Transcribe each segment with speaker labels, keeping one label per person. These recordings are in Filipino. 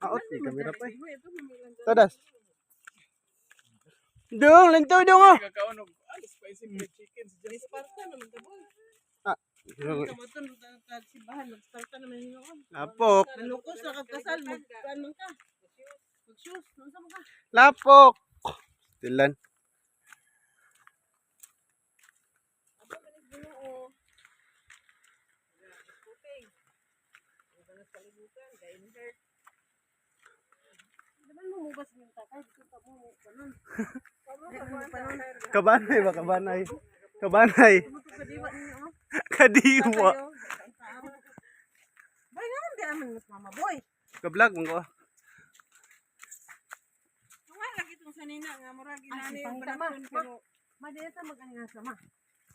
Speaker 1: Aot ni kamera pa. Tadas. Dong, lantaw dong oh.
Speaker 2: Kakaon og spicy fried chicken sa Just
Speaker 3: Sparta naman ka boy.
Speaker 1: Ah,
Speaker 3: Kamuton simbahan mag-Sparta naman yun.
Speaker 1: lapok.
Speaker 3: Nalukos na kagkasal mag-ano ka. Mag-shoes, nasa mo ka.
Speaker 1: Lapok. Tilan.
Speaker 3: Ako manig Ginoo. Puting. Ang ganas kalibutan, danger. Daman mo mubas yung tatay, dito ka mo ganun.
Speaker 1: Kabanay ba kabanay? Kabanay.
Speaker 3: Tumutok ka diwa ninyo oh.
Speaker 1: Kadiwa.
Speaker 3: Boy, naman di amin mas mama boy.
Speaker 1: Ka-vlog mo ko.
Speaker 3: Nga lagi itong sanina nga mura ginani yung panahon pero madaya sa mag-anga sama.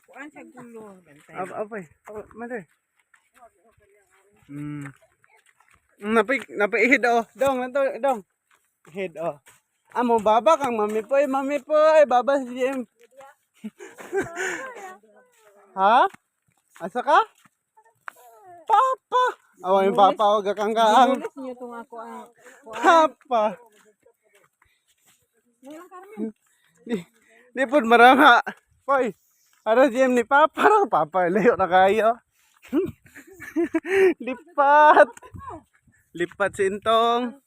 Speaker 3: Kuan sa gulo.
Speaker 1: Apay. Mother. Napaihid oh. Dong, lantaw dong. Head oh. Amo baba kang mami poy, baba si Jim. Ha? Asa ka? Papa. Awa yung papa o gakanggaang.
Speaker 3: Ginulis niyo itong ako ang
Speaker 1: Papa.
Speaker 3: Ngayon Carmen.
Speaker 1: Di po marama. Poy. Para Jim ni papa. Papa layo na kayo. Lipat. Lipat si Intong.